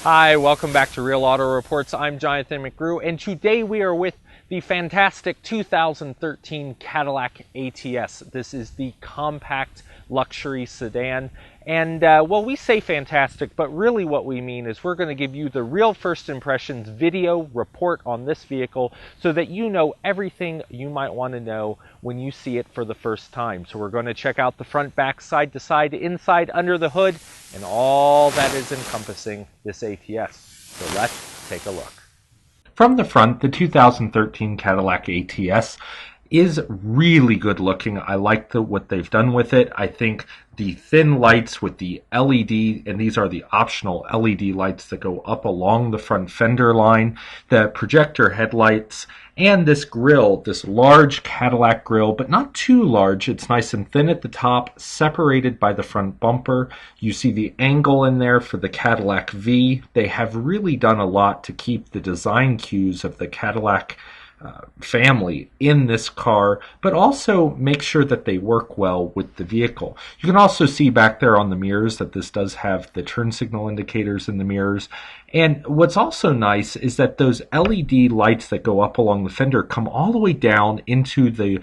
Hi, welcome back to Real Auto Reports. I'm Jonathan McGrew, and today we are with the fantastic 2013 Cadillac ATS. This is the compact luxury sedan. And, well, we say fantastic, but really what we mean is we're going to give you the real first impressions video report on this vehicle so that you know everything you might want to know when you see it for the first time. So we're going to check out the front, back, side to side, inside, under the hood, and all that is encompassing this ATS. So let's take a look. From the front, the 2013 Cadillac ATS is really good looking. I like what they've done with it. I think the thin lights with the LED, and these are the optional LED lights that go up along the front fender line, the projector headlights, and this grille, this large Cadillac grille, but not too large. It's nice and thin at the top, separated by the front bumper. You see the angle in there for the Cadillac V. They have really done a lot to keep the design cues of the Cadillac family in this car, but also make sure that they work well with the vehicle. You can also see back there on the mirrors that this does have the turn signal indicators in the mirrors. And what's also nice is that those LED lights that go up along the fender come all the way down into the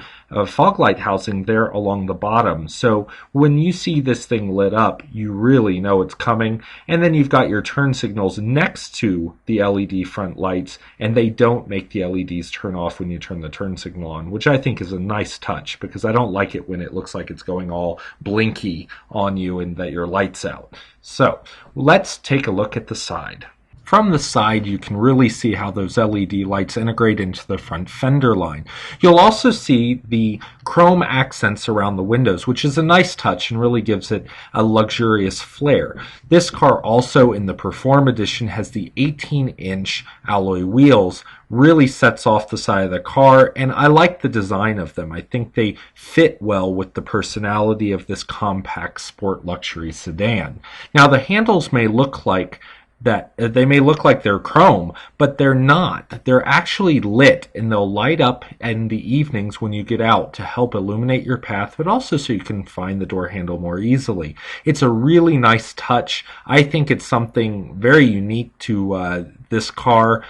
fog light housing there along the bottom. So when you see this thing lit up, you really know it's coming. And then you've got your turn signals next to the LED front lights, and they don't make the LEDs turn off when you turn the turn signal on, which I think is a nice touch because I don't like it when it looks like it's going all blinky on you and that your light's out. So let's take a look at the side. From the side, you can really see how those LED lights integrate into the front fender line. You'll also see the chrome accents around the windows, which is a nice touch and really gives it a luxurious flair. This car also in the Perform Edition has the 18-inch alloy wheels, really sets off the side of the car, and I like the design of them. I think they fit well with the personality of this compact sport luxury sedan. Now the handles may look like they're chrome, but they're not. They're actually lit, and they'll light up in the evenings when you get out to help illuminate your path, but also so you can find the door handle more easily. It's a really nice touch. I think it's something very unique to this car.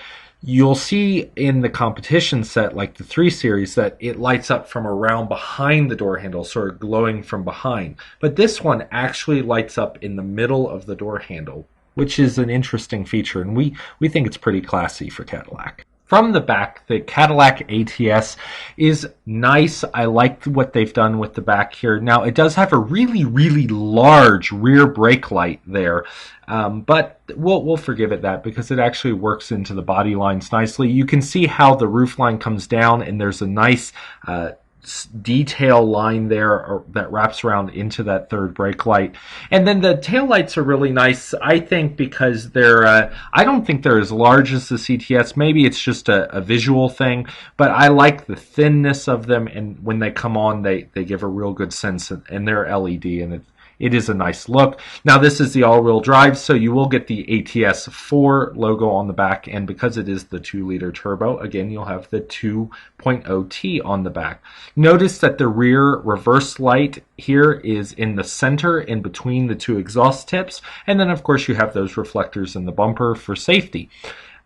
You'll see in the competition set, like the 3 Series, that it lights up from around behind the door handle, sort of glowing from behind. But this one actually lights up in the middle of the door handle, which is an interesting feature, and we think it's pretty classy for Cadillac. From the back, the Cadillac ATS is nice. I like what they've done with the back here. Now, it does have a really, really large rear brake light there, but we'll forgive it that because it actually works into the body lines nicely. You can see how the roof line comes down, and there's a nice detail line there that wraps around into that third brake light. And then the tail lights are really nice, I think, because they're I don't think they're as large as the CTS. Maybe it's just a visual thing, but I like the thinness of them, and when they come on, they give a real good sense, and they're LED, and it is a nice look. Now, this is the all-wheel drive, so you will get the ATS 4 logo on the back, and because it is the 2-liter turbo, again, you'll have the 2.0T on the back. Notice that the rear reverse light here is in the center in between the 2 exhaust tips, and then, of course, you have those reflectors in the bumper for safety.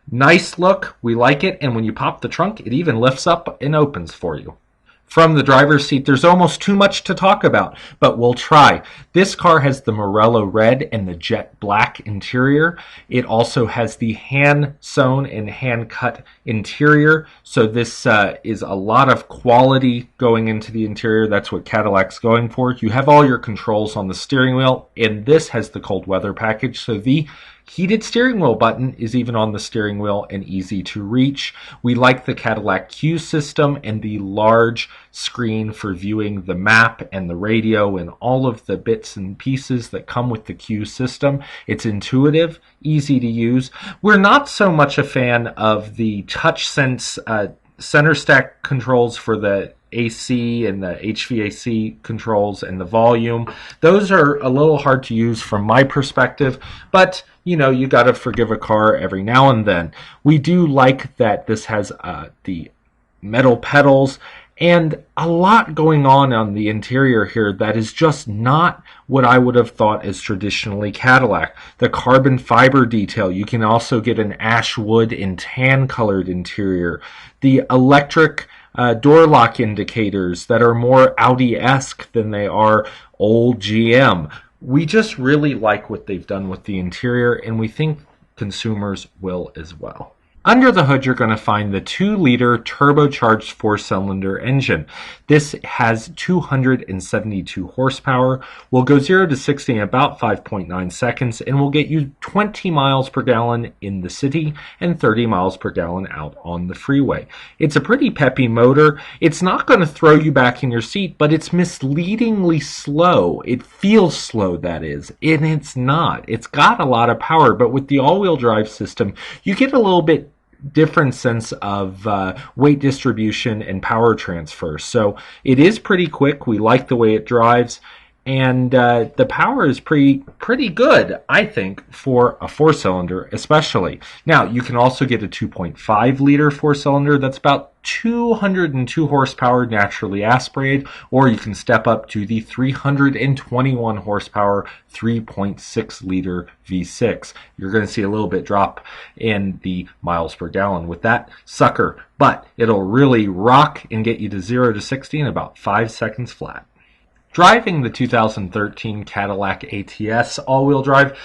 Nice look. We like it, and when you pop the trunk, it even lifts up and opens for you. From the driver's seat, there's almost too much to talk about, but we'll try. This car has the Morello red and the jet black interior. It also has the hand-sewn and hand-cut interior, so this is a lot of quality going into the interior. That's what Cadillac's going for. You have all your controls on the steering wheel, and this has the cold weather package, so the heated steering wheel button is even on the steering wheel and easy to reach. We like the Cadillac CUE system and the large screen for viewing the map and the radio and all of the bits and pieces that come with the CUE system. It's intuitive, easy to use. We're not so much a fan of the TouchSense center stack controls for the AC and the HVAC controls and the volume. Those are a little hard to use from my perspective, but you know, you got to forgive a car every now and then. We do like that this has the metal pedals And a lot going on the interior here that is just not what I would have thought is traditionally Cadillac. The carbon fiber detail, you can also get an ash wood and tan colored interior. The electric door lock indicators that are more Audi-esque than they are old GM. We just really like what they've done with the interior, and we think consumers will as well. Under the hood, you're going to find the 2-liter turbocharged 4-cylinder engine. This has 272 horsepower, will go 0 to 60 in about 5.9 seconds, and will get you 20 miles per gallon in the city and 30 miles per gallon out on the freeway. It's a pretty peppy motor. It's not going to throw you back in your seat, but it's misleadingly slow. It feels slow, that is, and it's not. It's got a lot of power, but with the all-wheel drive system, you get a little bit different sense of weight distribution and power transfer. So it is pretty quick. We like the way it drives, and the power is pretty good, I think, for a 4-cylinder especially. Now, you can also get a 2.5-liter 4-cylinder that's about 202 horsepower naturally aspirated, or you can step up to the 321 horsepower 3.6-liter V6. You're going to see a little bit drop in the miles per gallon with that sucker, but it'll really rock and get you to 0 to 60 in about 5 seconds flat. Driving the 2013 Cadillac ATS All-Wheel Drive,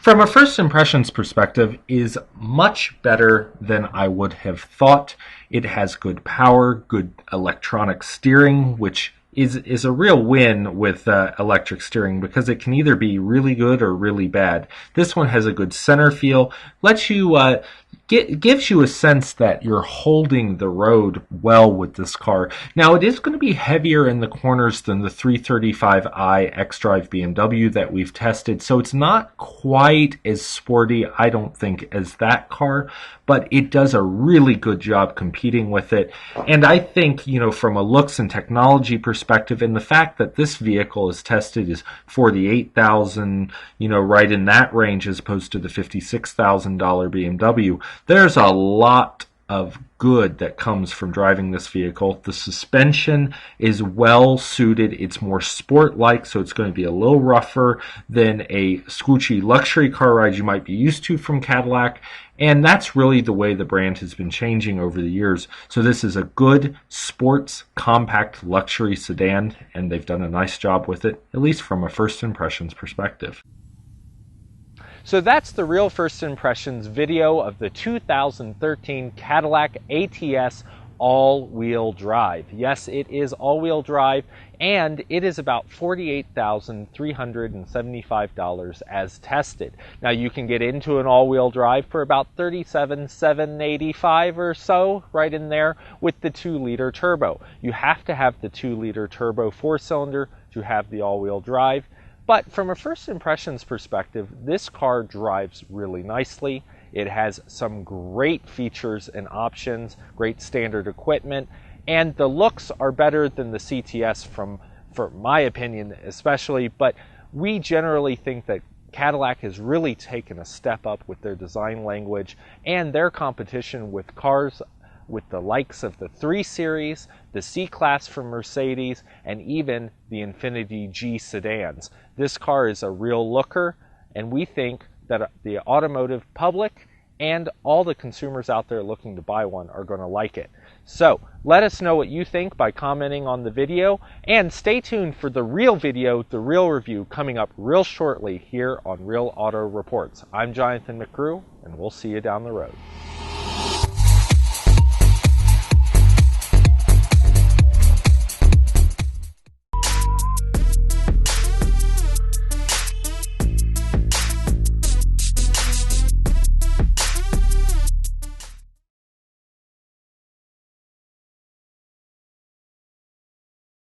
from a first impressions perspective, is much better than I would have thought. It has good power, good electronic steering, which is a real win with electric steering because it can either be really good or really bad. This one has a good center feel, lets you gives you a sense that you're holding the road well with this car. Now, it is going to be heavier in the corners than the 335i xDrive BMW that we've tested, so it's not quite as sporty, I don't think, as that car, but it does a really good job competing with it. And I think, you know, from a looks and technology perspective, and the fact that this vehicle is tested is $48,000, you know, right in that range as opposed to the $56,000 BMW, there's a lot of good that comes from driving this vehicle. The suspension is well suited. It's more sport-like, so it's going to be a little rougher than a squishy luxury car ride you might be used to from Cadillac. And that's really the way the brand has been changing over the years. So this is a good sports, compact luxury sedan, and they've done a nice job with it, at least from a first impressions perspective. So that's the real first impressions video of the 2013 Cadillac ATS All-Wheel Drive. Yes, it is all-wheel drive, and it is about $48,375 as tested. Now, you can get into an all-wheel drive for about $37,785 or so, right in there, with the 2-liter turbo. You have to have the 2-liter turbo 4-cylinder to have the all-wheel drive. But from a first impressions perspective, this car drives really nicely. It has some great features and options, great standard equipment, and the looks are better than the CTS for my opinion especially, but we generally think that Cadillac has really taken a step up with their design language and their competition with cars with the likes of the 3 Series, the C-Class from Mercedes, and even the Infiniti G-Sedans. This car is a real looker, and we think that the automotive public and all the consumers out there looking to buy one are going to like it. So let us know what you think by commenting on the video, and stay tuned for the real video, the real review, coming up real shortly here on Real Auto Reports. I'm Jonathan McGrew, and we'll see you down the road.